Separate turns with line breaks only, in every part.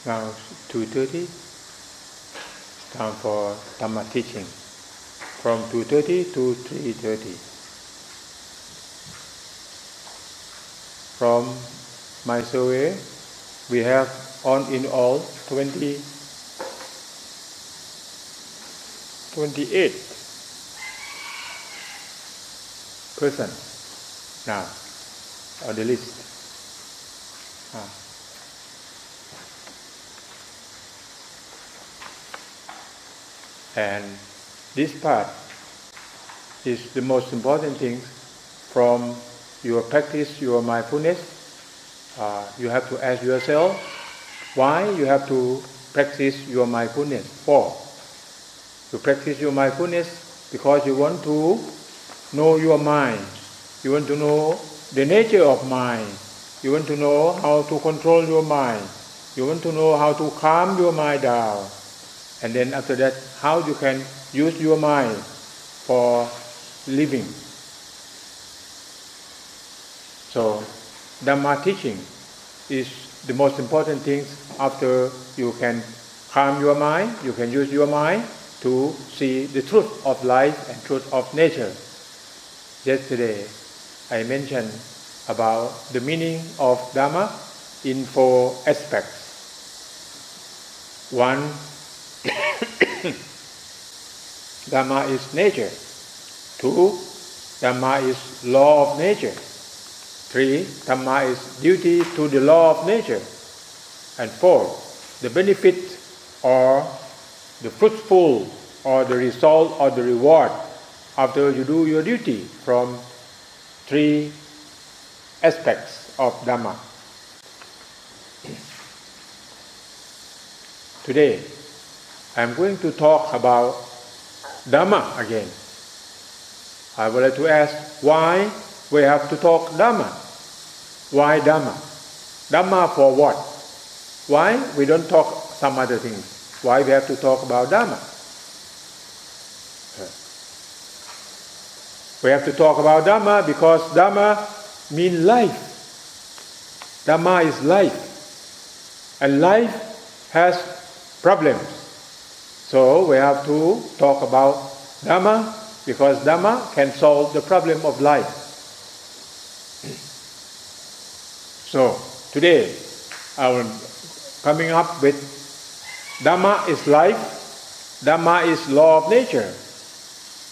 Now 2:30. Time for Dhamma teaching. From 2:30 to 3:30. From my survey, we have in all 28 persons now on the list. And this part is the most important thing from your practice, your mindfulness. You have to ask yourself why you have to practice your mindfulness for. You practice your mindfulness because you want to know your mind. You want to know the nature of mind. You want to know how to control your mind. You want to know how to calm your mind down. And then after that, how you can use your mind for living. So, Dhamma teaching is the most important thing. After you can calm your mind, you can use your mind to see the truth of life and truth of nature. Yesterday, I mentioned about the meaning of Dhamma in 4 aspects. 1, Dhamma is nature. 2, Dhamma is law of nature. 3, Dhamma is duty to the law of nature. And 4, the benefit or the fruitful or the result or the reward after you do your duty from 3 aspects of Dhamma. Today, I am going to talk about Dhamma again. I would like to ask why we have to talk Dhamma. Why Dhamma? Dhamma for what? Why we don't talk some other things? Why we have to talk about Dhamma? We have to talk about Dhamma because Dhamma means life. Dhamma is life. And life has problems. So we have to talk about Dhamma because Dhamma can solve the problem of life. So today I am coming up with Dhamma is life, Dhamma is law of nature,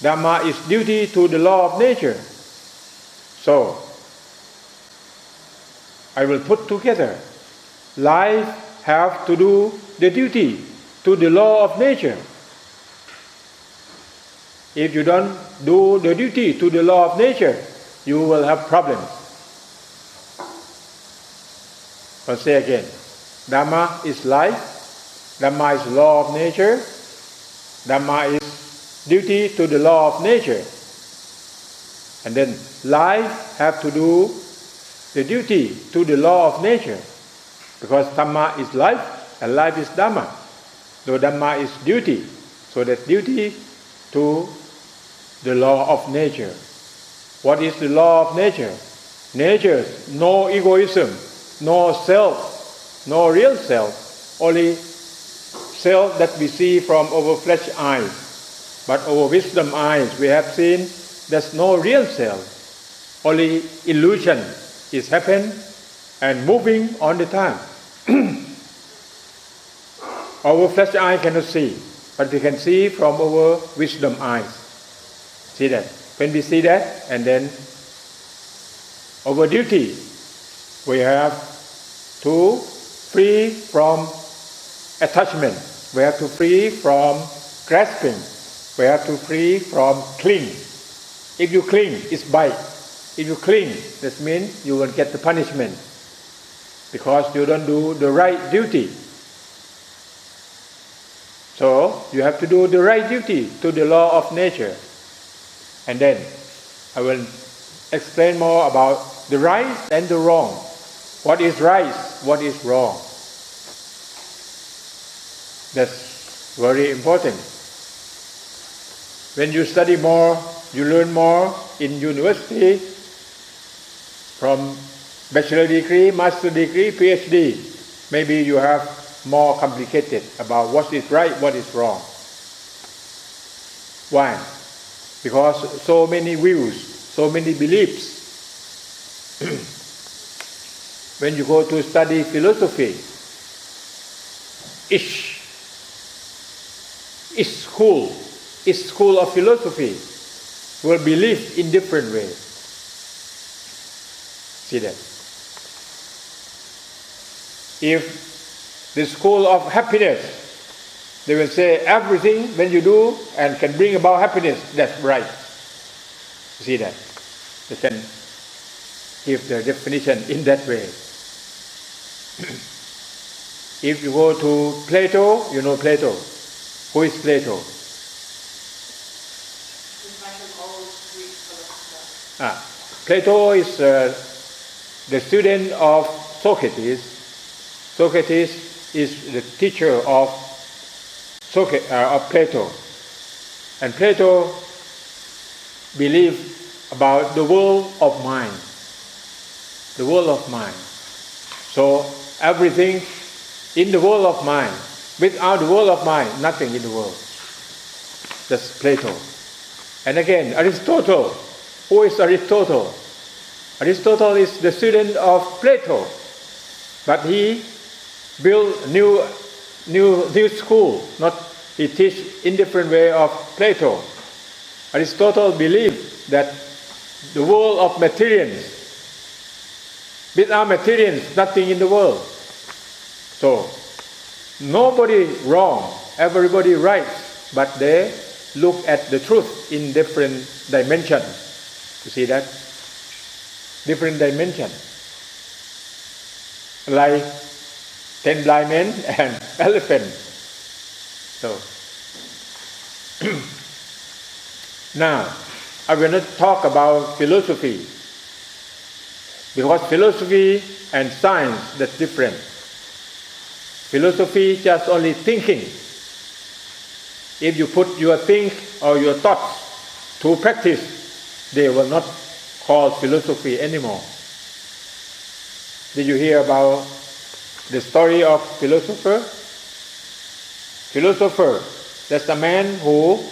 Dhamma is duty to the law of nature. So I will put together life have to do the duty to the law of nature. If you don't do the duty to the law of nature, you will have problems. I'll say again, Dhamma is life, Dhamma is law of nature, Dhamma is duty to the law of nature. And then life have to do the duty to the law of nature. Because Dhamma is life and life is Dhamma. So Dhamma is duty. So that duty to the law of nature. What is the law of nature? Nature, no egoism, no self, no real self. Only self that we see from our flesh eyes. But our wisdom eyes, we have seen there's no real self. Only illusion is happening and moving on the time. Our flesh eye cannot see, but we can see from our wisdom eyes. See that? When we see that, and then our duty, we have to free from attachment. We have to free from grasping. We have to free from cling. If you cling, it's bite. If you cling, that means you will get the punishment because you don't do the right duty. So you have to do the right duty to the law of nature. And then I will explain more about the right and the wrong. What is right, what is wrong. That's very important. When you study more, you learn more in university, from bachelor degree, master degree, PhD. Maybe you have more complicated about what is right, what is wrong. Why? Because so many views, so many beliefs. When you go to study philosophy, each school of philosophy will believe in different ways. See that? If the school of happiness, they will say everything when you do and can bring about happiness, that's right. See that? They can give the definition in that way. If you go to Plato, you know Plato. Who is Plato?
He's like an old Greek philosopher.
Plato is the student of Socrates. Socrates is the teacher of Plato. And Plato believed about the world of mind. The world of mind. So everything in the world of mind. Without the world of mind, nothing in the world. That's Plato. And again, Aristotle. Who is Aristotle? Aristotle is the student of Plato. But he built new school. He teach in different way of Plato. Aristotle believed that the world of materials. Without materials, nothing in the world. So, nobody wrong, everybody right, but they look at the truth in different dimensions. You see that? Different dimensions. Like 10 blind men and elephant. So, now, I will not talk about philosophy. Because philosophy and science, that's different. Philosophy just only thinking. If you put your think or your thoughts to practice, they will not call philosophy anymore. Did you hear about the story of philosopher? Philosopher, that's a man who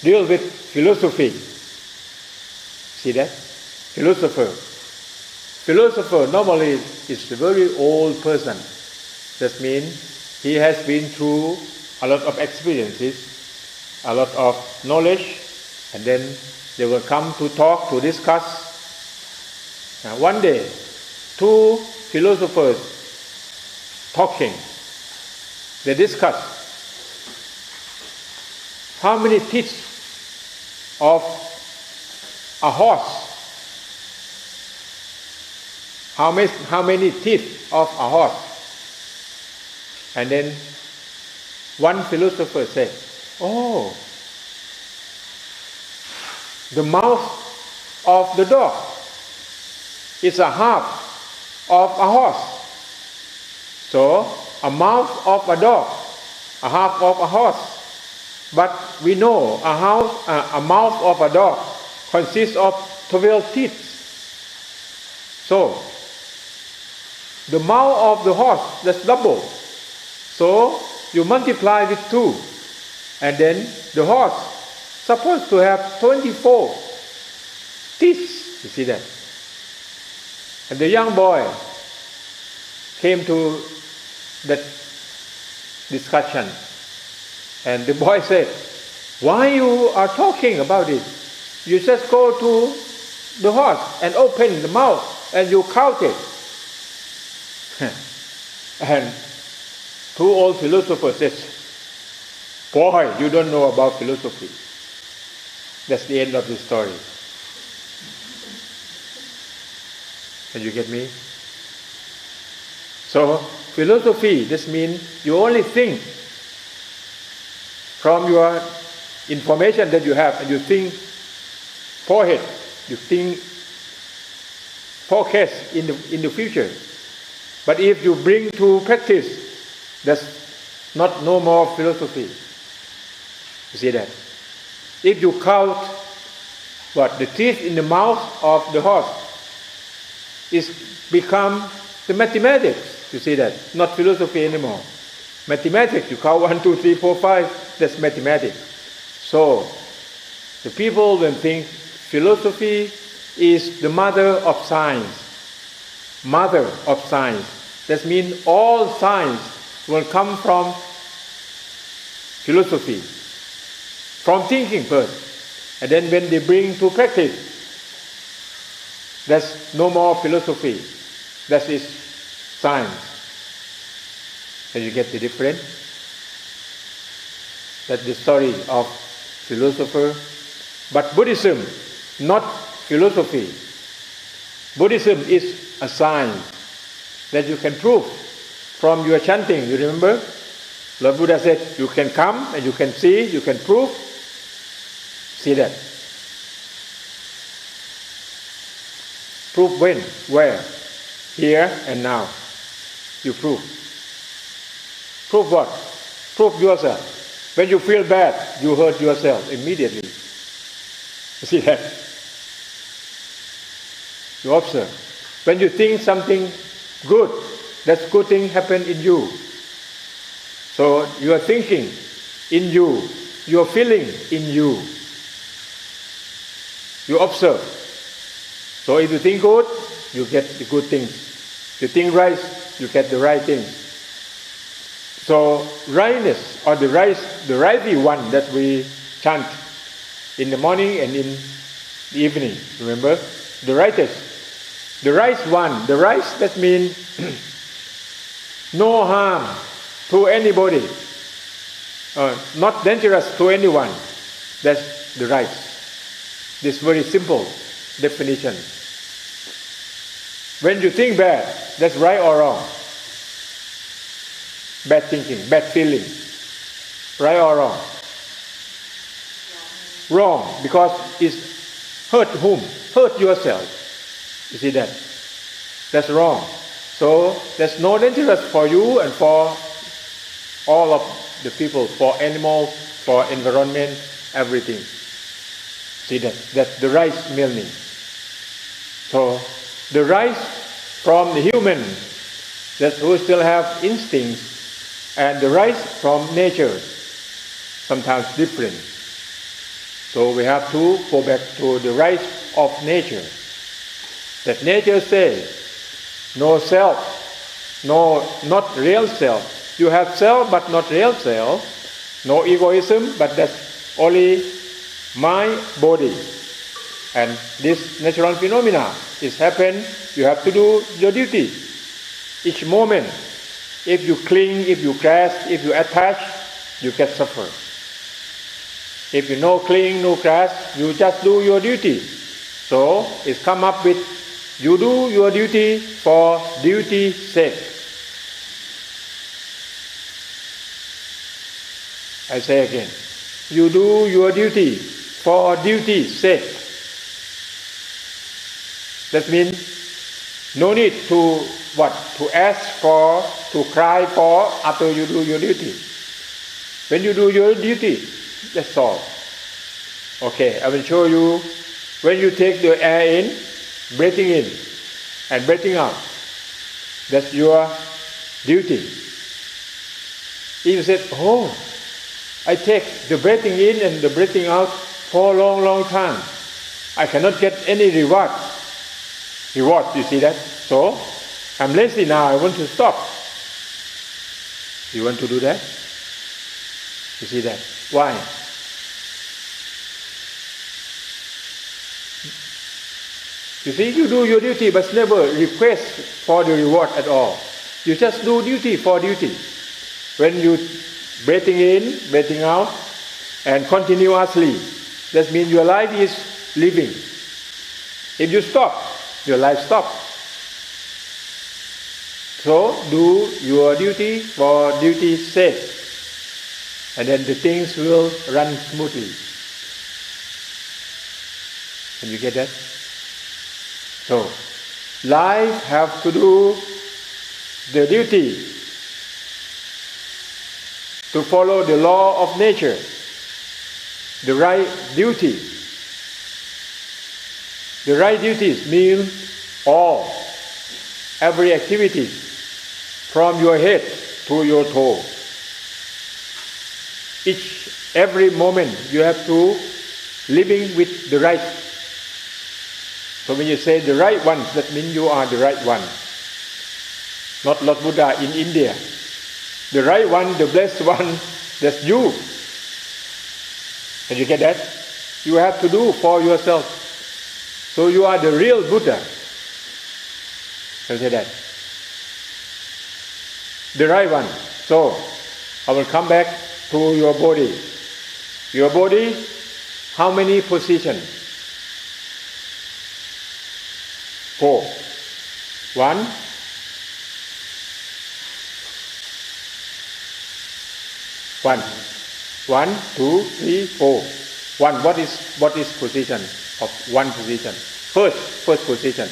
deals with philosophy. See that? Philosopher. Philosopher normally is a very old person. That means he has been through a lot of experiences, a lot of knowledge, and then they will come to talk, to discuss. Now, one day, two philosophers talking, they discuss how many teeth of a horse. How many teeth of a horse? And then one philosopher said, oh, the mouth of the dog is a half of a horse. So, a mouth of a dog, a half of a horse. But we know a mouth of a dog consists of 12 teeth. So, the mouth of the horse, that's double. So, you multiply with 2. And then the horse supposed to have 24 teeth. You see that? And the young boy came to that discussion. And the boy said, why you are talking about it? You just go to the horse and open the mouth and you count it. And two old philosophers said, boy, you don't know about philosophy. That's the end of the story. Can you get me? So, philosophy, this means you only think from your information that you have, and you think forehead, you think forecast in the future. But if you bring to practice, that's not no more philosophy. You see that? If you count the teeth in the mouth of the horse, it's become the mathematics. You see that? Not philosophy anymore. Mathematics, you count 1, 2, 3, 4, 5, that's mathematics. So, the people will think philosophy is the mother of science. Mother of science. That means all science will come from philosophy, from thinking first. And then when they bring to practice, that's no more philosophy. That is science. Can you get the difference? That's the story of philosopher. But Buddhism, not philosophy. Buddhism is a science that you can prove from your chanting. You remember? Lord Buddha said, you can come and you can see, you can prove. See that. Prove when? Where? Here and now. You prove. Prove what? Prove yourself. When you feel bad, you hurt yourself immediately. You see that? You observe. When you think something good, that good thing happen in you. So you are thinking in you. You are feeling in you. You observe. So if you think good, you get the good things. If you think right, you get the right things. So rightness, or the righty one that we chant in the morning and in the evening, remember? The rightest. The right one, the right, that means no harm to anybody, not dangerous to anyone. That's the right. This very simple definition. When you think bad, that's right or wrong? Bad thinking, bad feeling. Right or wrong? Wrong, because it's hurt whom? Hurt yourself. You see that? That's wrong. So there's no dangerous for you and for all of the people, for animals, for environment, everything. See that? That's the right meaning. So the right from the human, that who still have instincts, and the right from nature, sometimes different. So we have to go back to the right of nature. That nature says, no self, no, not real self. You have self, but not real self. No egoism, but that's only my body. And this natural phenomena is happen. You have to do your duty. Each moment, if you cling, if you grasp, if you attach, you get suffer. If you no cling, no grasp, you just do your duty. So it's come up with you do your duty for duty's sake. I say again, you do your duty for duty's sake. That means no need to what? To ask for, to cry for after you do your duty. When you do your duty, that's all. Okay, I will show you when you take the air in, breathing in and breathing out. That's your duty. If you said, oh, I take the breathing in and the breathing out for a long, long time. I cannot get any reward. Reward, you see that? So, I'm lazy now, I want to stop. You want to do that? You see that? Why? You see, you do your duty but never request for the reward at all. You just do duty for duty. When you breathing in, breathing out, and continuously, that means your life is living. If you stop, your life stops. So, do your duty for duty's sake. And then the things will run smoothly. Can you get that? So, life have to do the duty to follow the law of nature, the right duty. The right duties mean all, every activity, from your head to your toe. every moment you have to living with the right. So when you say the right one, that means you are the right one. Not Lord Buddha in India. The right one, the blessed one, that's you. Can you get that? You have to do for yourself. So you are the real Buddha. Can you say that? The right one. So I will come back to your body. Your body, how many positions? 4. 1. 1, 2, 3, 4. 1. What is position of one position? First position.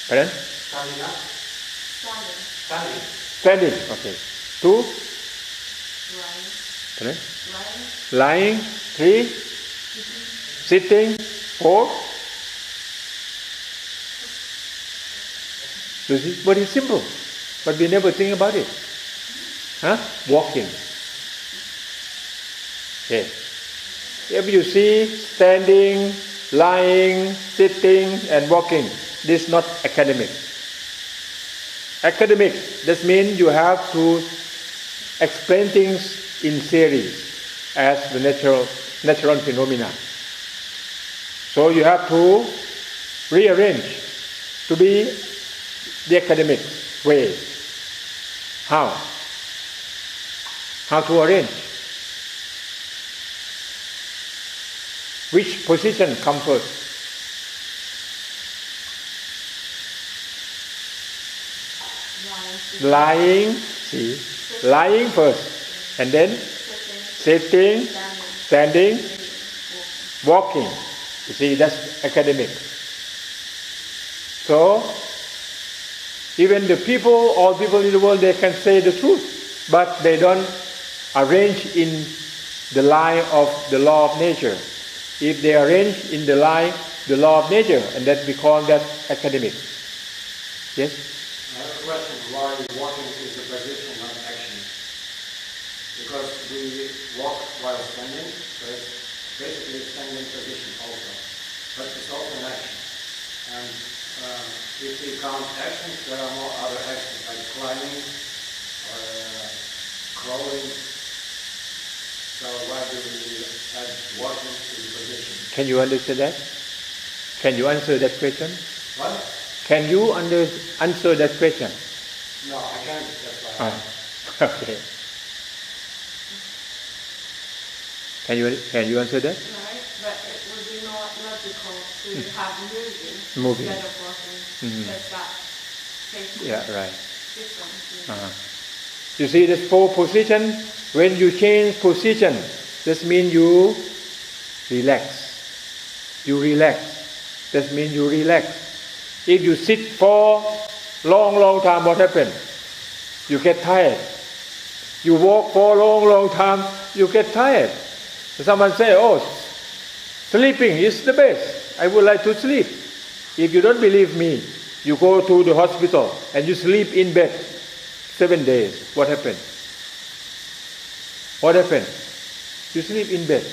Pardon? Standing. Okay. 2. Pardon? Lying. 3. Sitting. 4. You see, but it's simple. But we never think about it. Walking. Okay. If you see standing, lying, sitting, and walking, this is not academic. Academic, that means you have to explain things in series as the natural phenomena. So you have to rearrange to be the academic way. How? How to arrange? Which position comes first? Lying, see, lying first, and then sitting, standing, walking. You see, that's academic. So, even the people, all people in the world, they can say the truth, but they don't arrange in the line of the law of nature. If they arrange in the line, the law of nature, and that we call that academic. Yes?
I have a question. Why walking is the position, not action? Because we walk while standing, so it's basically a standing position also. But it's also an action. And if we count actions, there are more other actions like climbing or crawling. So why do we add walking to the position?
Can you understand that? Can you answer that question?
What?
Can you answer that question?
No, I can't. That's why.
Okay. Can you answer that?
Right, but it would be more logical to have
Moving.
instead of walking. That's that.
Yeah, right.
Different.
You see this 4 position. When you change position, this means you relax. You relax. That means you relax. If you sit for long time, what happens? You get tired. You walk for long time, you get tired. Someone say, oh, sleeping is the best. I would like to sleep. If you don't believe me, you go to the hospital and you sleep in bed 7 days. What happened? What happened? You sleep in bed.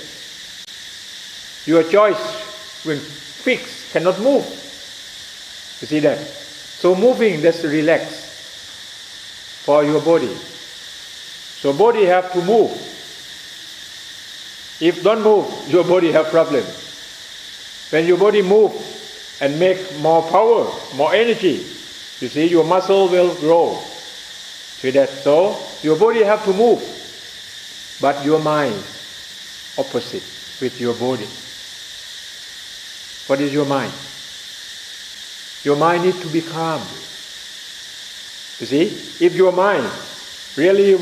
Your choice will fix, cannot move. You see that? So moving, that's relax for your body. So body have to move. If don't move, your body have problem. When your body move and make more power, more energy, you see your muscle will grow. See that? So your body have to move. But your mind, opposite with your body. What is your mind? Your mind needs to be calm. You see, if your mind really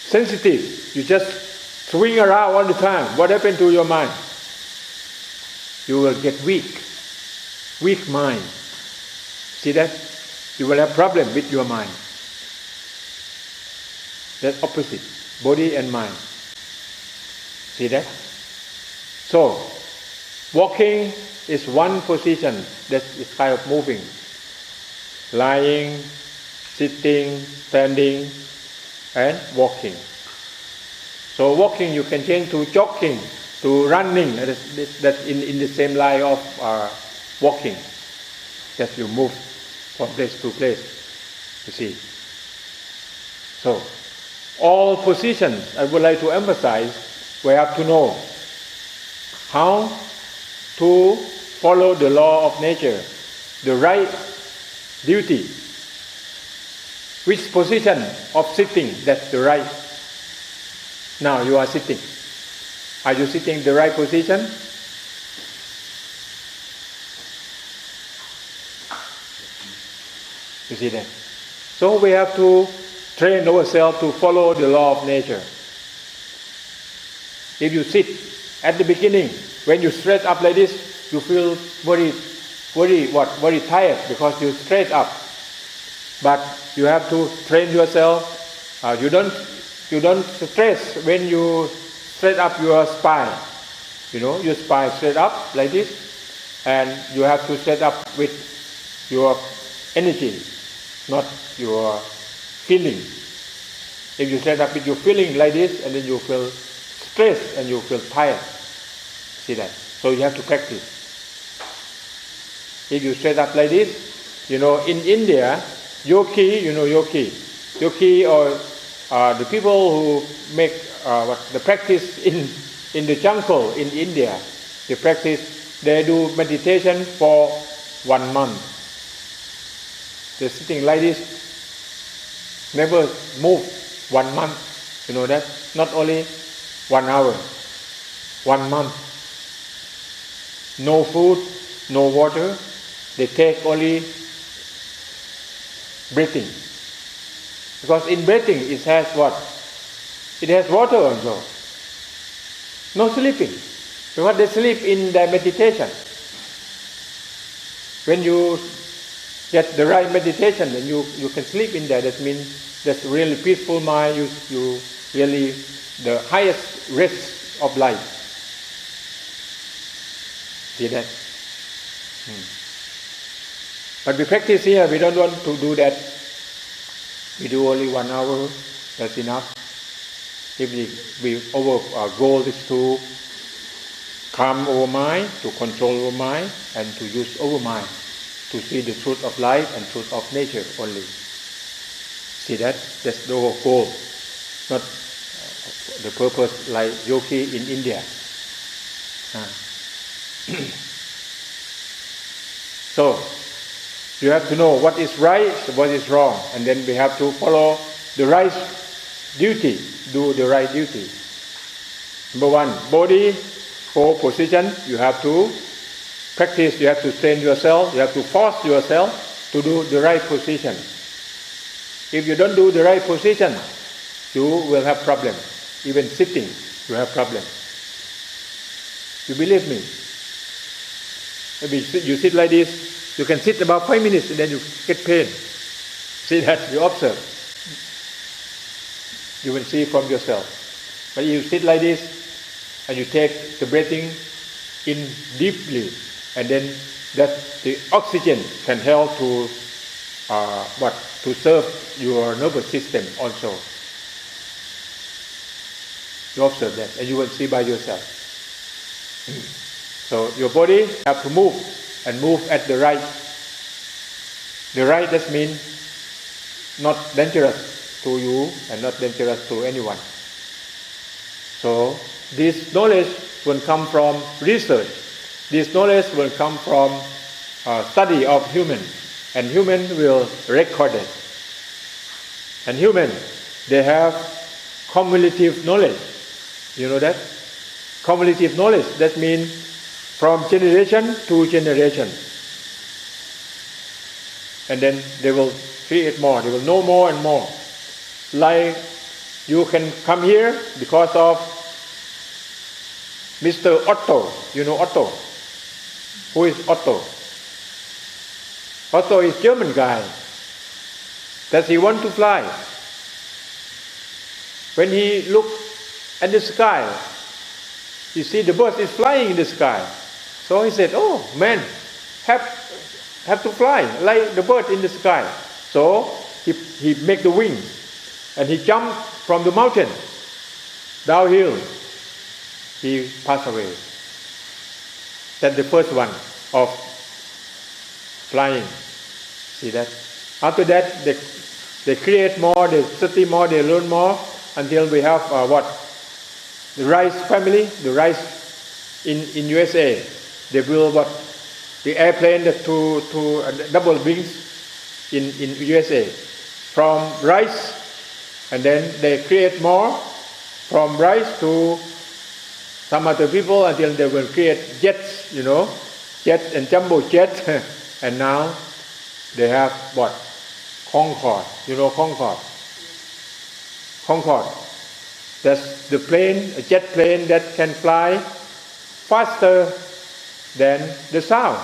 sensitive, you just swing around all the time, what happened to your mind? You will get weak mind. See that? You will have problem with your mind. That's opposite. Body and mind. See that? So, walking is one position that is kind of moving. Lying, sitting, standing, and walking. So walking you can change to jogging, to running. That's in the same line of walking. Just you move from place to place. You see. So all positions I would like to emphasize, we have to know how to follow the law of nature, the right duty. Which position of sitting, that's the right. Now you are sitting. Are you sitting the right position? You see that? So we have to train ourselves to follow the law of nature. If you sit at the beginning, when you straight up like this, you feel very tired because you straight up. But you have to train yourself. You don't stress when you straight up your spine. Your spine straight up like this, and you have to straight up with your energy, not your feeling. If you straight up with your feeling like this, and then you feel stressed and you feel tired. See that? So you have to practice. If you straight up like this, in India, yogi or the people who make the practice in the jungle in India, they do meditation for 1 month. They're sitting like this, never move 1 month. You know that? Not only 1 hour, 1 month. No food, no water. They take only breathing. Because in breathing it has what? It has water also. No sleeping. Because they sleep in their meditation. When you get the right meditation, then you can sleep in there. That means that's really peaceful mind. You really the highest rest of life. See that? But we practice here, we don't want to do that. We do only 1 hour, that's enough. If our goal is to calm our mind, to control our mind, and to use our mind to see the truth of life and truth of nature only. See that? That's the whole goal. Not the purpose like yogi in India. So, you have to know what is right, what is wrong, and then we have to follow the right duty, do the right duty. Number 1, body, 4 position, you have to practice, you have to train yourself, you have to force yourself to do the right position. If you don't do the right position, you will have problem. Even sitting, you have problem. You believe me? Maybe you sit like this, you can sit about 5 minutes and then you get pain. See that? You observe. You will see from yourself. But you sit like this and you take the breathing in deeply, and then that the oxygen can help to serve your nervous system also. You observe that and you will see by yourself. So your body have to move and move at the right. The right, that means not dangerous to you and not dangerous to anyone. So this knowledge will come from research. This knowledge will come from study of human, and human will record it. And human, they have cumulative knowledge. You know that? Cumulative knowledge, that means from generation to generation. And then they will create more, they will know more and more. Like you can come here because of Mr. Otto. You know Otto? Who is Otto? Otto is German guy. That he want to fly. When he look at the sky, you see the bird is flying in the sky. So he said, "Oh man, have to fly like the bird in the sky." So he make the wings and he jumped from the mountain downhill, he passed away. That's the first one of flying. See that? After that, they create more, they study more, they learn more, until we have what? The rice family, the rice in USA. They build what? The airplane that to double wings in USA. From rice, and then they create more from rice to some other people until they will create jets, jets and jumbo jets. And now they have what? Concorde. Concorde? Concorde. That's the plane, a jet plane that can fly faster than the sound.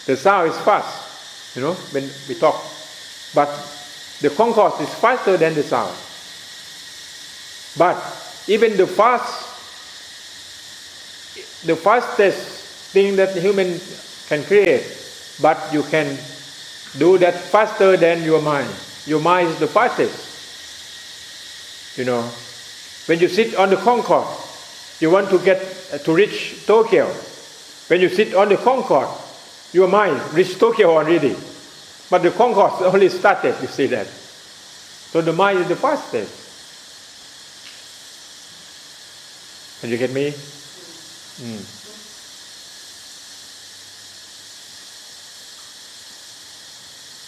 The sound is fast, when we talk. But the Concorde is faster than the sound. But even the fastest thing that the human can create, but you can do that faster than your mind. Your mind is the fastest. When you sit on the Concorde, you want to reach Tokyo. When you sit on the Concorde, your mind reached Tokyo already. But the Concorde only started, you see that. So the mind is the fastest. Can you get me?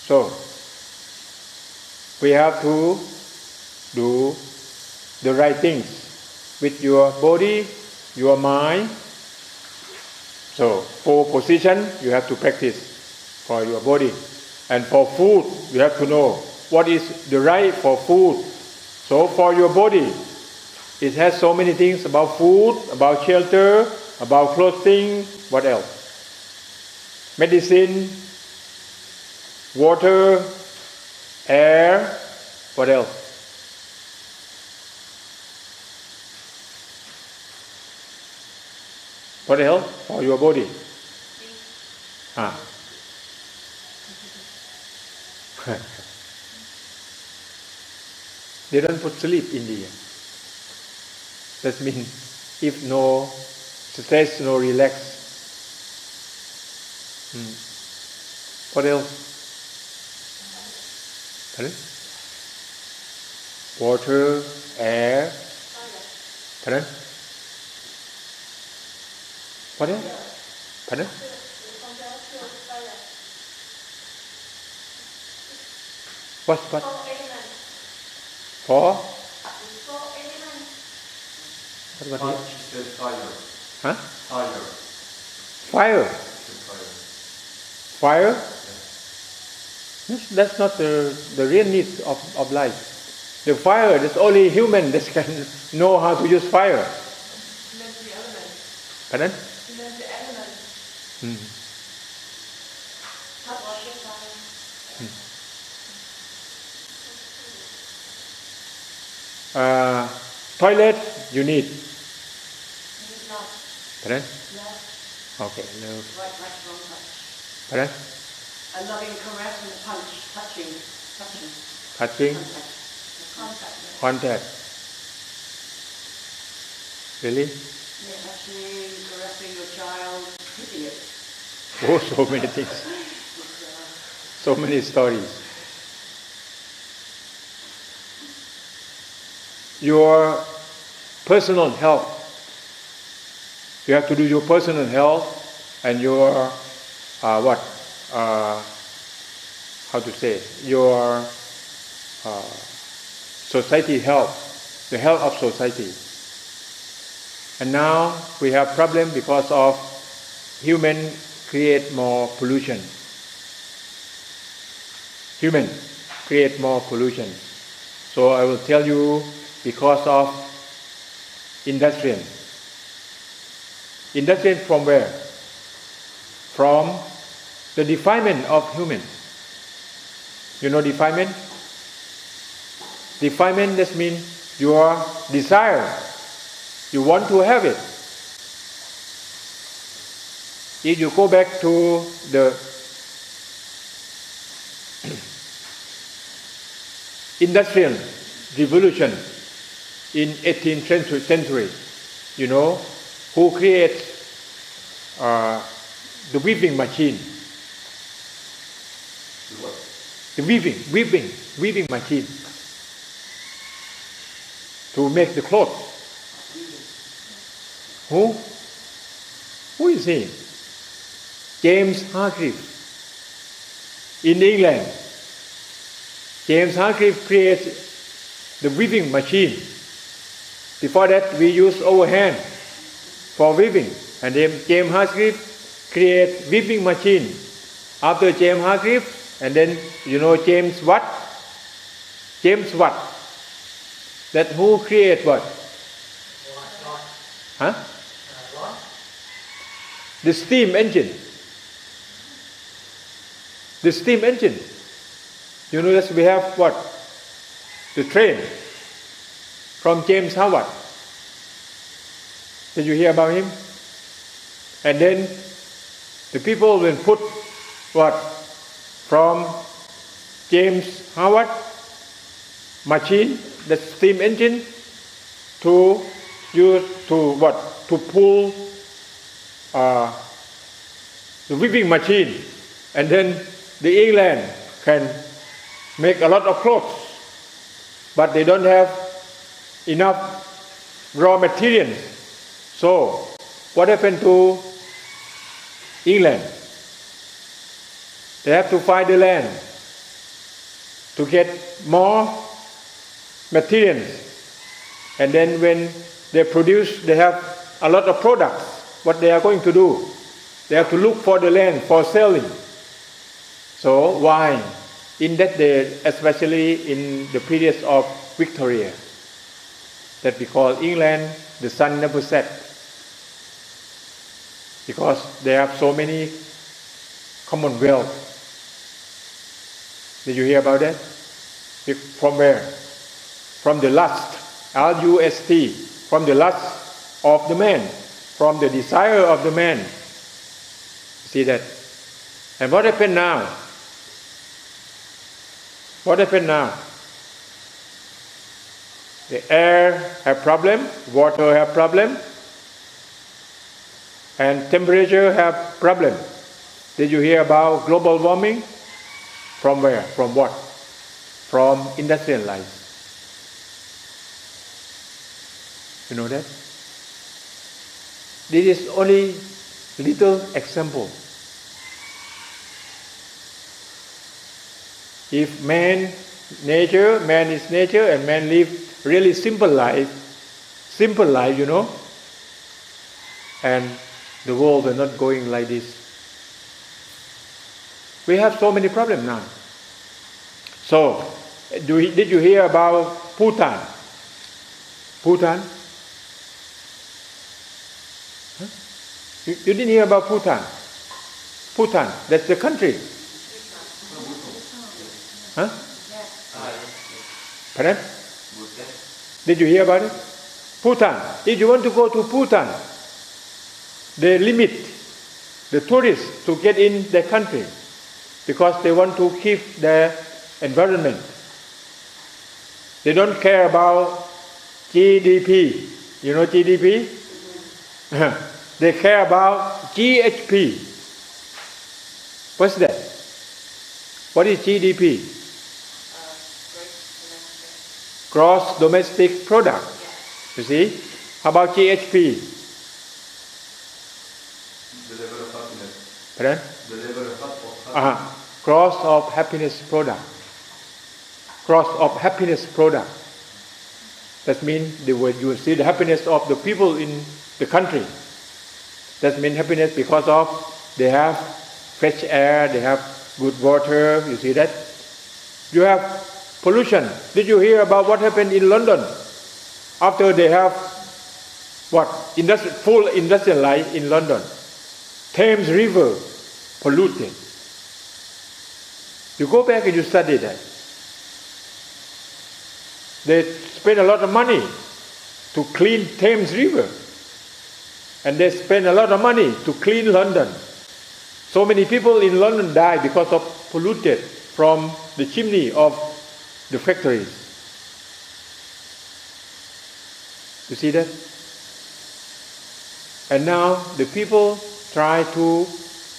So, we have to do the right things with your body, your mind. So, for position, you have to practice for your body. And for food, you have to know what is the right for food. So, for your body, it has so many things about food, about shelter, about clothing, what else? Medicine, water, air, what else? What else for your body? They don't put sleep in there. That means if no stress, no relax. What else? Pardon? Water, air. Pardon? What else? Pardon? What? For? What
Fire. She said fire.
Huh?
Fire.
Fire? Fire?
Yes.
That's not the real need of life. The fire, that's only human that can know how to use fire.
The elements.
Pardon?
The elements. Hot water, fire.
Toilet, you need.
Love.
Pardon?
Love.
Okay, love.
Right, wrong touch.
Pardon?
A loving caress and a punch, touching.
Touching?
Contact.
Contact. Really?
Yeah, touching, caressing your child, hitting it.
Oh, so many things. So many stories. Your personal health. You have to do your personal health and your your society health, the health of society. And now we have problem because of human create more pollution. Human create more pollution. So I will tell you, because of industrial. Industrial from where? From the defilement of human. You know defilement? Defilement, that means your desire. You want to have it. If you go back to the industrial revolution in 18th century. You know, who created the weaving machine? The weaving machine to make the clothes. Who is he? James Hargreaves. In England, James Hargreaves created the weaving machine. Before that, we used overhand for weaving, and then James Hargreaves created weaving machine. After James Hargreaves, and then you know James Watt. That who created what? Huh? The steam engine. The steam engine. You know that we have what? The train from James Howard. Did you hear about him? And then the people will put what? From James Howard machine, the steam engine, to use to what? To pull the weaving machine, and then the England can make a lot of clothes, but they don't have enough raw materials. So what happened to England? They have to find the land to get more materials, and then when they produce, they have a lot of products. What they are going to do? They have to look for the land for selling. So why? In that day, especially in the period of Victoria, that we call England, the sun never set, because they have so many commonwealth. Did you hear about that? From where? From the lust, L-U-S-T, from the lust of the man, from the desire of the man. See that? And what happened now? What happened now? The air have problem, water have problem, and temperature have problem. Did you hear about global warming? From where? From what? From industrial life. You know that? This is only little example. If man is nature, and man live really simple life, you know, and the world is not going like this. We have so many problems now. So, did you hear about Bhutan? Bhutan? Huh? You didn't hear about Bhutan? Bhutan, that's the country. Huh? Pardon? Did you hear about it? Bhutan. If you want to go to Bhutan, they limit the tourists to get in their country because they want to keep their environment. They don't care about GDP. You know GDP? They care about GHP. What's that? What is GDP? Gross domestic product. You see? How about GHP?
The level of happiness.
Pardon?
The level of happiness.
Gross of happiness product. Gross of happiness product. That means you will see the happiness of the people in the country. That means happiness because of they have fresh air, they have good water. You see that? You have pollution. Did you hear about what happened in London after they have what? Full industrial life in London. Thames River polluted. You go back and you study that. They spend a lot of money to clean Thames River. And they spend a lot of money to clean London. So many people in London die because of polluted from the chimney of the factories. You see that? And now the people try to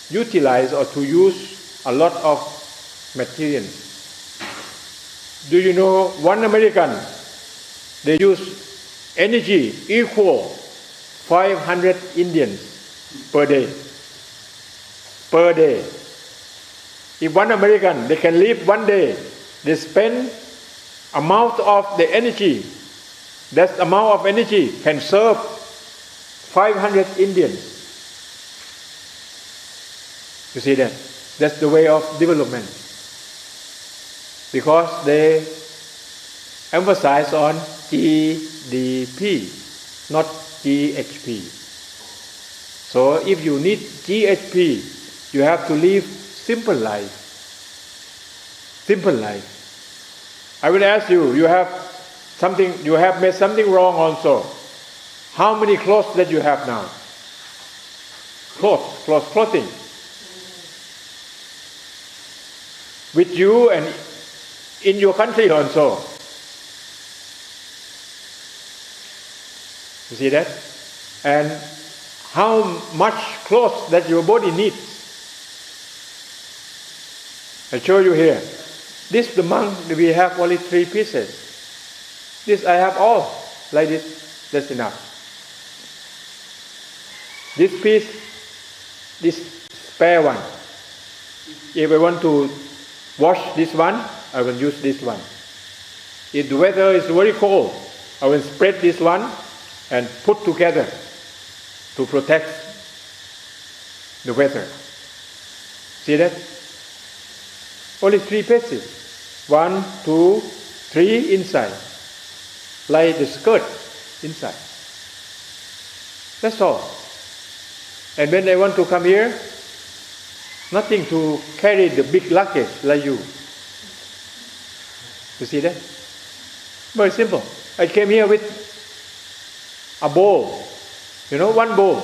utilize or to use a lot of materials. Do you know 1 American, they use energy equal 500 Indians per day. Per day. If 1 American, they can live 1 day, they spend amount of the energy, that amount of energy can serve 500 Indians. You see that? That's the way of development. Because they emphasize on GDP, not GHP. So if you need GHP, you have to live simple life. Simple life. I will ask you, you have made something wrong also. How many clothes that you have now? Clothing. With you and in your country also. You see that? And how much clothes that your body needs. I show you here. This the monk, we have only 3 pieces. This I have all, like this, that's enough. This piece, this spare one. If I want to wash this one, I will use this one. If the weather is very cold, I will spread this one and put together to protect the weather. See that? Only 3 pieces. 1, 2, 3 inside. Like the skirt inside. That's all. And when I want to come here, nothing to carry the big luggage like you. You see that? Very simple. I came here with a bowl. 1 bowl.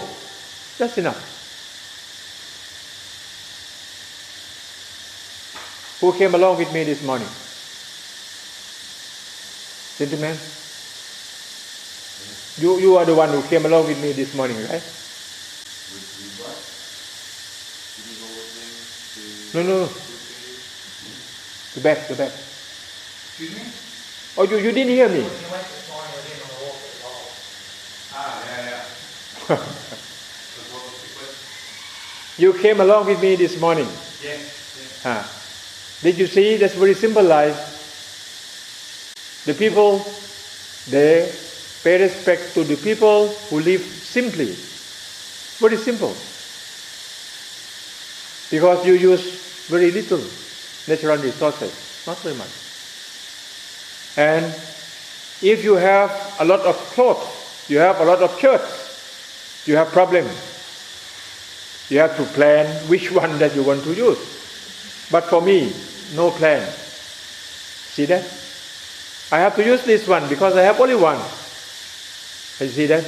That's enough. Who came along with me this morning? Gentlemen? You are the one who came along with me this morning, right?
With what? Did you go with me to...
No. The back.
Excuse me?
Oh, you didn't hear me?
You went this morning, we didn't walk at all.
yeah. What was the question?
You came along with me this morning.
Yes.
Did you see? That's very simple life. The people, they pay respect to the people who live simply. Very simple. Because you use very little natural resources, not very much. And if you have a lot of clothes, you have a lot of shirts, you have problems. You have to plan which one that you want to use. But for me, no plan. See that? I have to use this one because I have only one. You see that?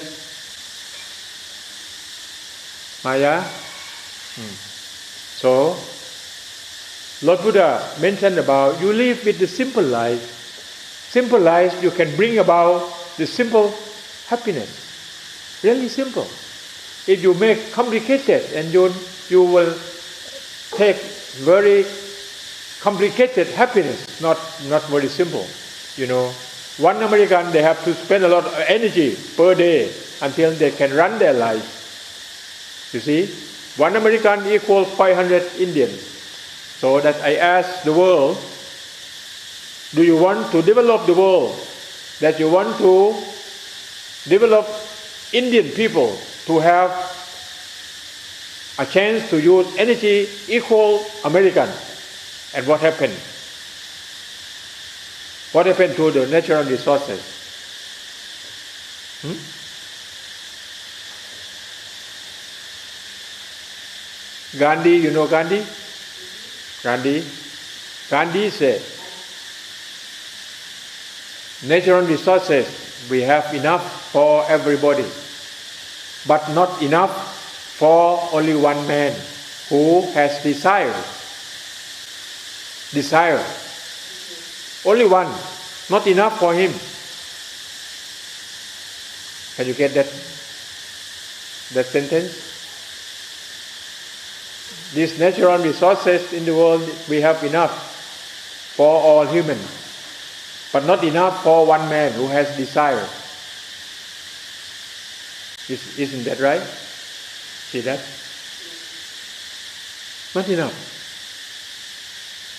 Maya? So, Lord Buddha mentioned about you live with the simple life. Simple life, you can bring about the simple happiness. Really simple. If you make complicated and you will take very complicated happiness, not very simple. 1 American, they have to spend a lot of energy per day until they can run their life. You see, 1 American equals 500 Indians. So that I ask the world, do you want to develop the world? That you want to develop Indian people to have a chance to use energy equal American? And what happened? What happened to the natural resources? Gandhi, you know Gandhi? Gandhi said, natural resources, we have enough for everybody, but not enough for only one man who has desire. Only one. Not enough for him. Can you get that sentence? These natural resources in the world, we have enough for all humans, but not enough for one man who has desire. Isn't that right? See that? Not enough.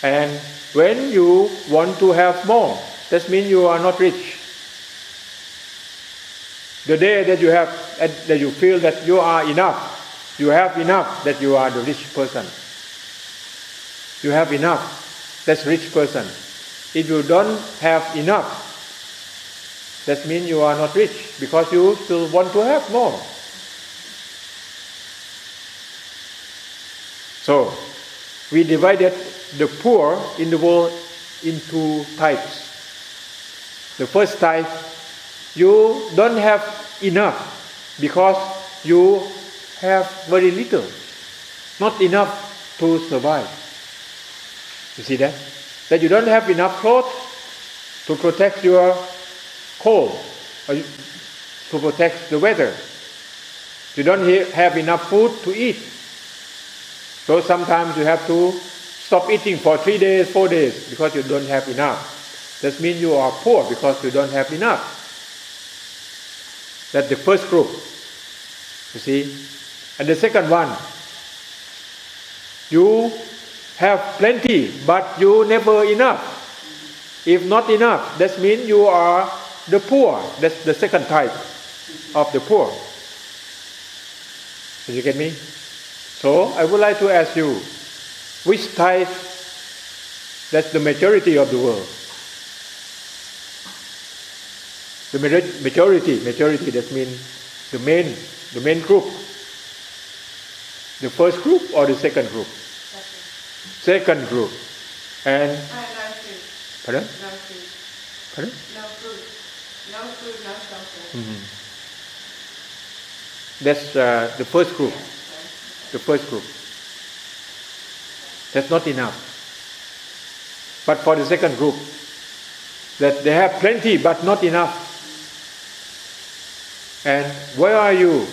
And when you want to have more, that means you are not rich. The day that you feel that you are enough, you have enough, that you are the rich person. You have enough, that's rich person. If you don't have enough, that means you are not rich, because you still want to have more. So, we divided the poor in the world into types. The first type, you don't have enough because you have very little, not enough to survive. You see that? That you don't have enough clothes to protect your cold, or to protect the weather. You don't have enough food to eat. So sometimes you have to stop eating for 3 days, 4 days, because you don't have enough. That means you are poor because you don't have enough. That's the first group. You see? And the second one, you have plenty, but you never enough. If not enough, that means you are the poor. That's the second type of the poor. Did you get me? So I would like to ask you, which type that's the majority of the world? The majority, that means the main group. The first group or the second group? Second group. And
No food.
pardon?
No food.
Pardon?
No food. No food, no shelter.
Mm-hmm. That's the first group. The first group. That's not enough. But for the second group, that they have plenty but not enough. And where are you?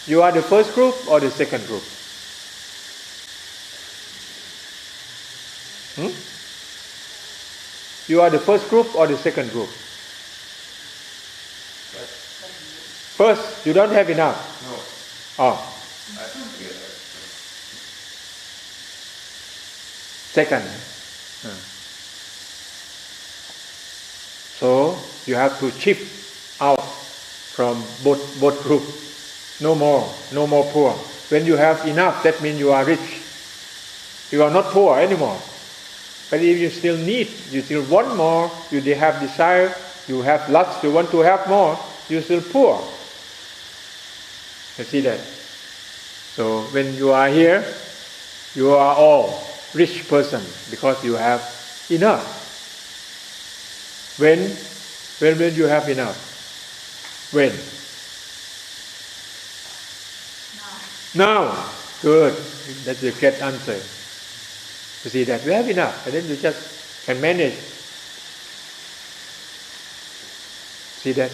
You are the first group or the second group? You are the first group or the second group? First, you don't have enough.
No.
Oh. Second. So you have to shift out from both groups. No more poor. When you have enough, that means you are rich. You are not poor anymore. But if you still need, you still want more, you have desire, you have lust, you want to have more, you're still poor. You see that? So when you are here, you are all rich person because you have enough. When will you have enough? When? Now. Good. That's the correct answer. You see that? We have enough, and then you just can manage. See that?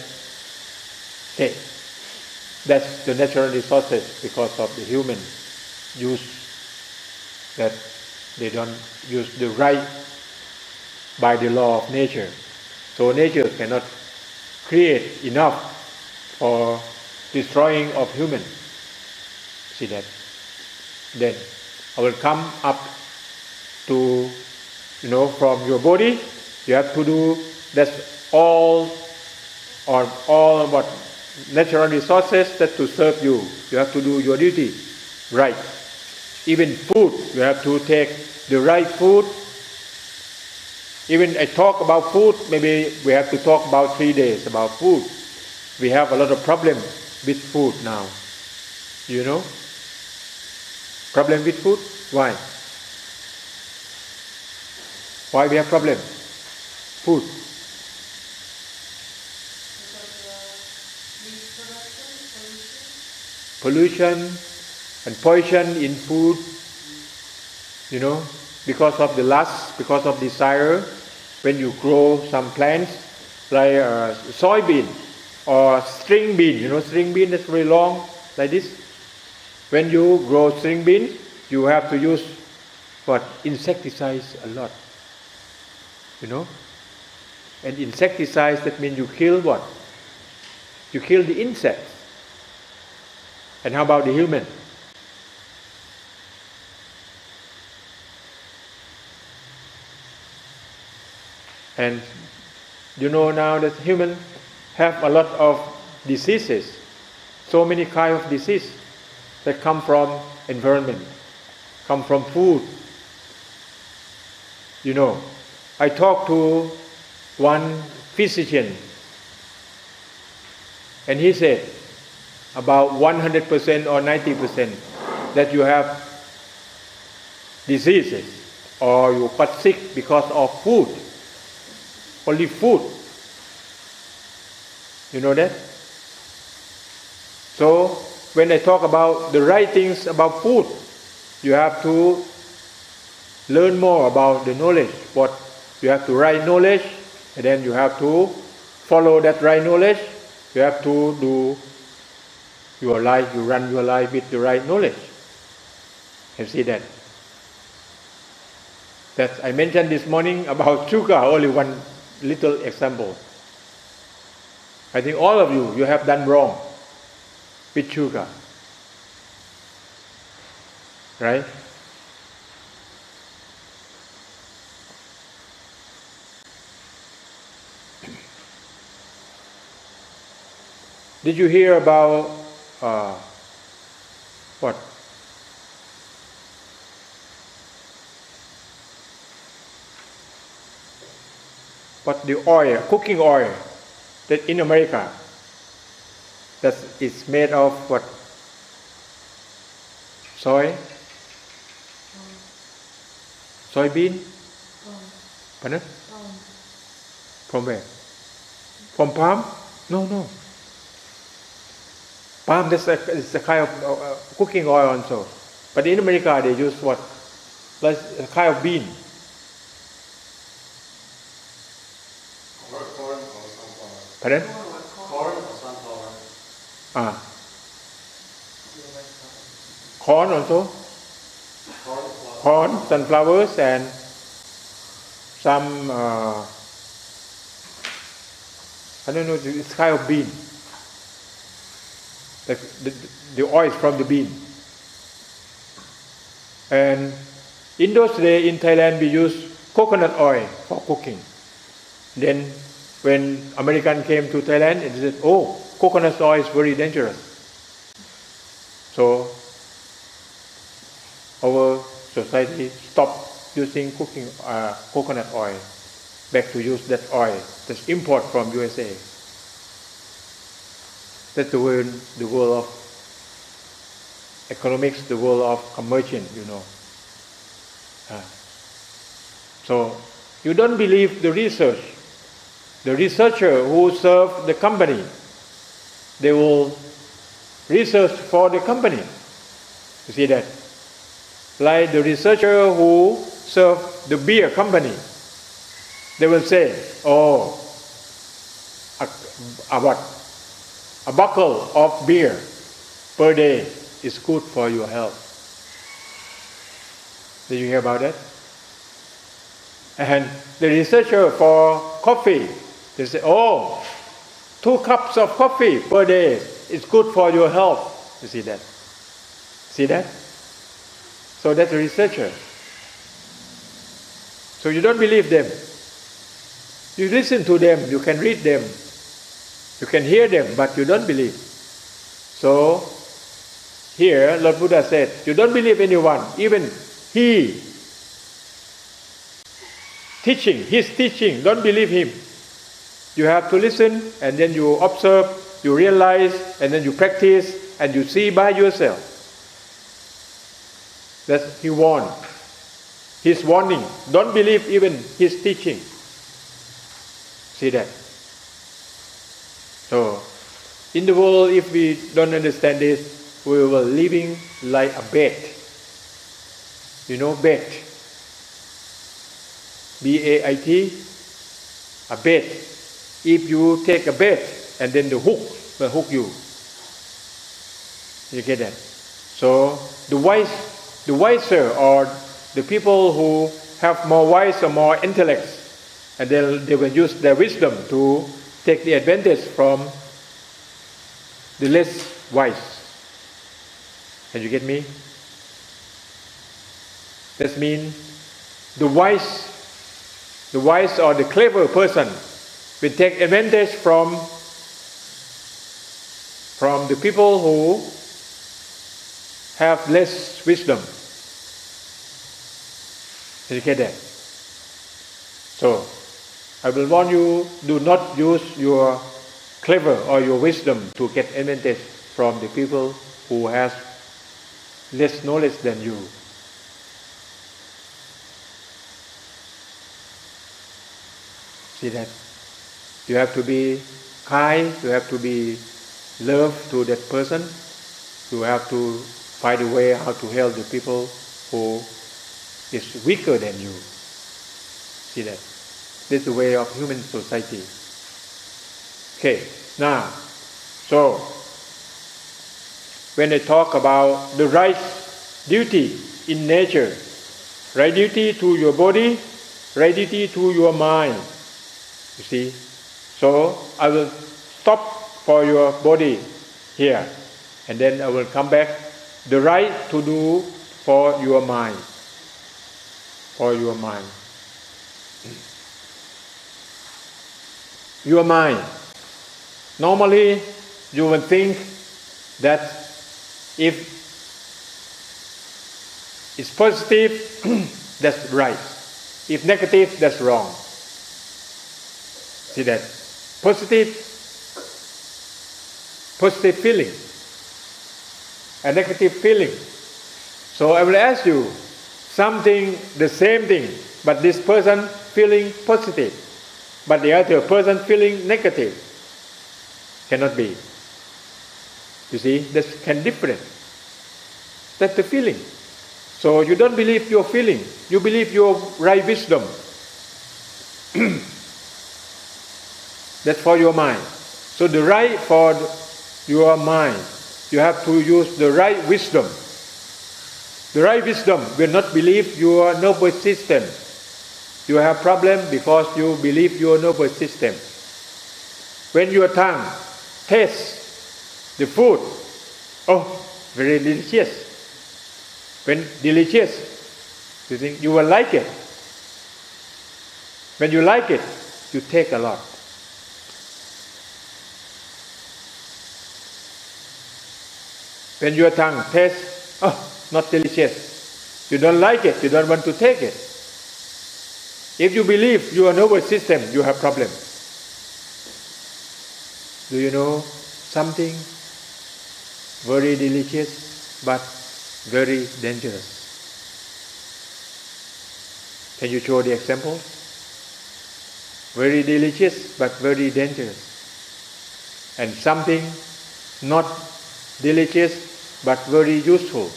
Okay. That's the natural resources because of the human use that they don't use the right by the law of nature. So nature cannot create enough for destroying of human. See that? Then I will come up to, from your body, you have to do, that's all what natural resources that to serve you. You have to do your duty, right. Even food, you have to take the right food. Even I talk about food, maybe we have to talk about 3 days about food. We have a lot of problem with food now. You know? Problem with food? Why? Why we have problem? Food. Pollution and poison in food, because of the lust, because of desire, when you grow some plants like soybean or string bean, string bean that's very long like this. When you grow string bean, you have to use what? Insecticides a lot. And insecticides, that means you kill what? You kill the insects. And how about the human? And now that humans have a lot of diseases, so many kinds of disease that come from environment, come from food. I talked to one physician, and he said about 100% or 90% that you have diseases or you got sick because of food. Only food. You know that? So when I talk about the right things about food, you have to learn more about the knowledge. What you have to right knowledge, and then you have to follow that right knowledge. You have to do your life, you run your life with the right knowledge. You see that? That I mentioned this morning about sugar, only one little example. I think all of you have done wrong with sugar. Right? Did you hear about what? What the oil, cooking oil, that in America, that is made of what? Soybean? Pardon? From where? From palm? No. Palm, it's a kind of cooking oil also. But in America, they use what? Like a kind of bean.
Corn or sunflower.
Pardon?
Corn or sunflower.
Corn also? Corn, sunflowers, and some, I don't know, it's kind of bean. The oil is from the bean. And in those days in Thailand we use coconut oil for cooking. Then when Americans came to Thailand, they said, oh, coconut oil is very dangerous. So our society stopped using cooking coconut oil, back to use that oil that's import from USA. That's the world of economics, the world of commercial, So you don't believe the research. The researcher who serve the company, they will research for the company. You see that? Like the researcher who serve the beer company, they will say, oh, a bottle of beer per day is good for your health. Did you hear about that? And the researcher for coffee, they say, oh, 2 cups of coffee per day is good for your health. You see that? See that? So that's a researcher. So you don't believe them. You listen to them, you can read them, you can hear them, but you don't believe. So here, Lord Buddha said, you don't believe anyone, even his teaching, don't believe him. You have to listen, and then you observe, you realize, and then you practice, and you see by yourself. That's he warned. His warning, don't believe even his teaching. See that? So, in the world, if we don't understand this, we will living like a bat. You know bat? B-A-I-T, a bait. If you take a bait and then the hook will hook you. You get that? So the wiser or the people who have more wise or more intellect, and they will use their wisdom to take the advantage from the less wise. Can you get me? That means the wise or the clever person will take advantage from the people who have less wisdom. Can you get that? So, I will warn you, do not use your clever or your wisdom to get advantage from the people who has less knowledge than you. See that? You have to be kind, you have to be love to that person, you have to find a way how to help the people who is weaker than you. See that? This is the way of human society. Okay, now, so when I talk about the right duty in nature, right duty to your body, right duty to your mind, you see. So I will stop for your body here, and then I will come back. The right to do for your mind. For your mind. Your mind. Normally, you will think that if it's positive, that's right. If negative, that's wrong. See that? Positive feeling, a negative feeling. So I will ask you something, the same thing, but this person feeling positive, but the other person feeling negative. Cannot be. You see, that can different. That's the feeling. So you don't believe your feeling, you believe your right wisdom. That's for your mind. So the right for your mind, you have to use the right wisdom. The right wisdom will not believe your nervous system. You have problem because you believe your nervous system. When your tongue tastes the food, oh, very delicious. When delicious, you think you will like it. When you like it, you take a lot. When your tongue tastes, oh, not delicious, you don't like it, you don't want to take it. If you believe your nervous system, you have problem. Do you know something very delicious but very dangerous? Can you show the example? Very delicious but very dangerous. And something not delicious but very useful.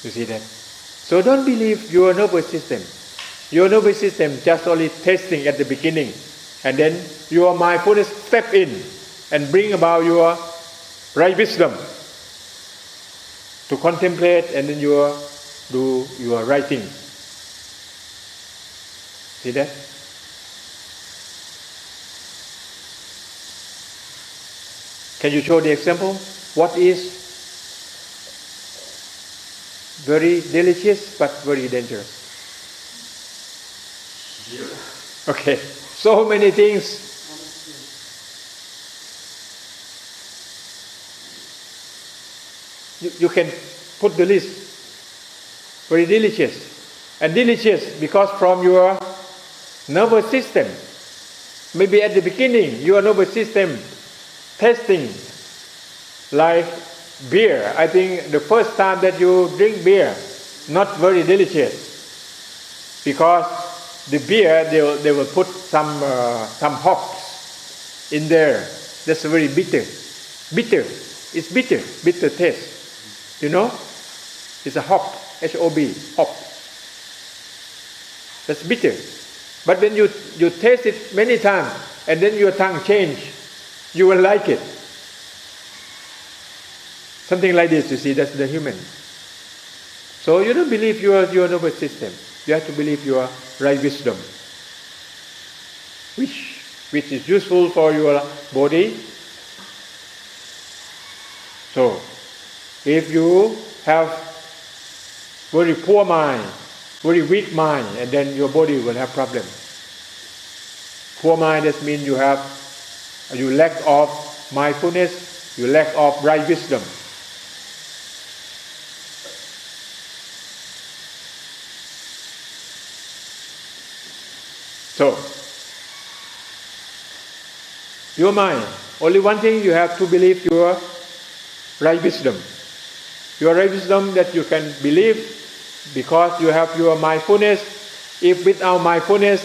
You see that? So don't believe your nervous system. Your nervous system just only tasting at the beginning, and then your mindfulness step in and bring about your right wisdom to contemplate, and then you do your right thing. See that? Can you show the example? What is very delicious but very dangerous?
Beer.
Okay, so many things. You can put the list. Very delicious. And delicious because from your nervous system. Maybe at the beginning, your nervous system tasting like beer. I think the first time that you drink beer, not very delicious, because the beer they will put some hops in there. That's very bitter. It's bitter taste. You know, it's a hop, HOB, hop. That's bitter. But when you taste it many times and then your tongue change, you will like it. Something like this, you see, that's the human. So you don't believe your nervous system. You have to believe your right wisdom, which is useful for your body. So, if you have very poor mind, very weak mind, and then your body will have problems. Poor mind, that means you lack of mindfulness, you lack of right wisdom. So, your mind, only one thing, you have to believe your right wisdom. Your right wisdom that you can believe because you have your mindfulness. If without mindfulness,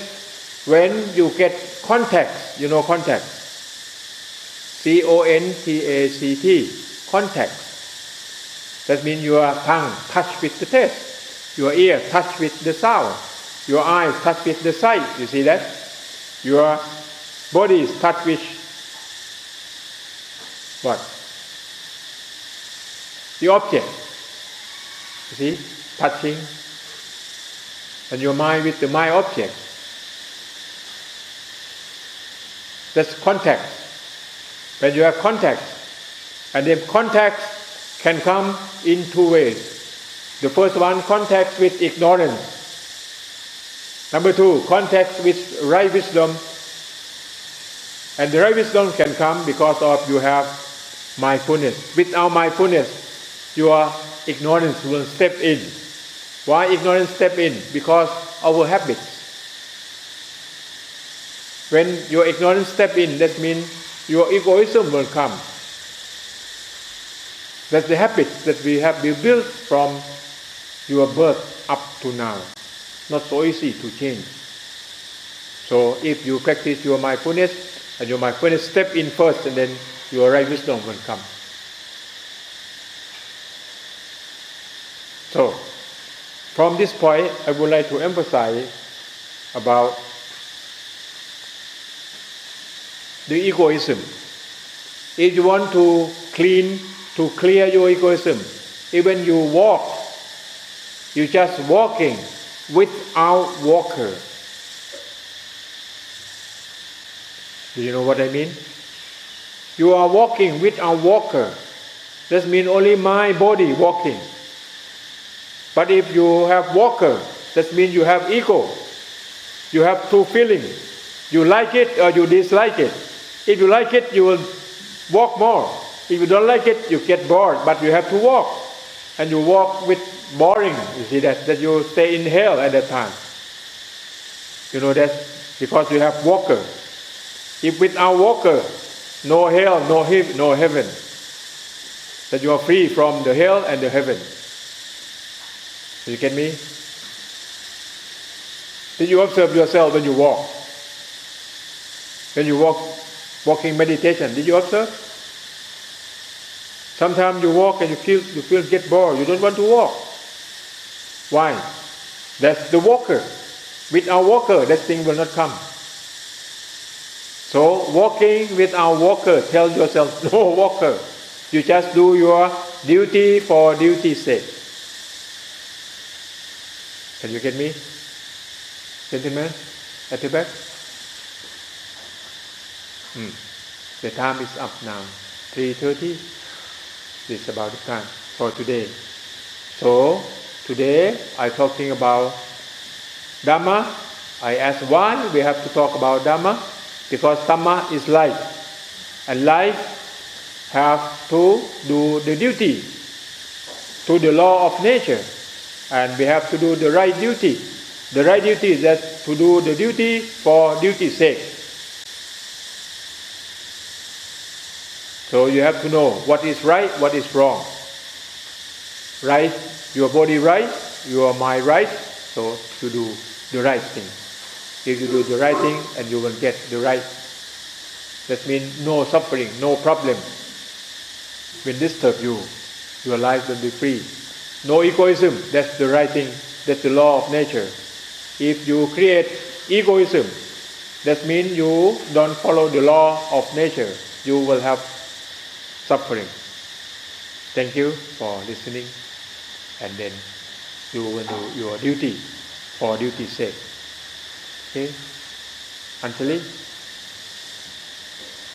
when you get contact, you know contact, C-O-N-T-A-C-T, contact. That means your tongue touch with the taste, your ear touch with the sound, your eyes touch with the sight. You see that? Your body is touch with what? The object. You see? Touching. And your mind with the mind object. That's contact. When you have contact, and then contact can come in two ways. The first one, contact with ignorance. Number two, contact with right wisdom. And the right wisdom can come because of you have mindfulness. Without mindfulness, your ignorance will step in. Why ignorance step in? Because our habits. When your ignorance step in, that means your egoism will come. That's the habit that we have built from your birth up to now. Not so easy to change. So if you practice your mindfulness, and your mindfulness step in first, and then your right wisdom will come. So, from this point, I would like to emphasize about the egoism. If you want to clear your egoism, even you walk, you just walking without walker. Do you know what I mean? You are walking without walker. That means only my body walking. But if you have walker, that means you have ego. You have two feelings. You like it or you dislike it. If you like it, you will walk more. If you don't like it, you get bored. But you have to walk. And you walk with boring. You see that you stay in hell at that time. You know that? Because you have walker. If without walker, no hell, no heaven. That you are free from the hell and the heaven. You get me? Did you observe yourself when you walk? When you walking meditation, did you observe? Sometimes you walk and you feel get bored. You don't want to walk. Why? That's the walker. Without walker, that thing will not come. So walking without walker, tell yourself, no walker. You just do your duty for duty's sake. Can you get me? Gentlemen, at the back? The time is up now. 3:30. This is about the time for today. So, today I'm talking about Dhamma. I asked why we have to talk about Dhamma. Because Dhamma is life. And life have to do the duty to the law of nature. And we have to do the right duty. The right duty is that to do the duty for duty's sake. So you have to know what is right, what is wrong. Right, your body right, your mind right, so you do the right thing. If you do the right thing, and you will get the right. That means no suffering, no problem will disturb you. Your life will be free. No egoism, that's the right thing. That's the law of nature. If you create egoism, that means you don't follow the law of nature. You will have suffering. Thank you for listening. And then you will do your duty for duty's sake. Okay? Anjali?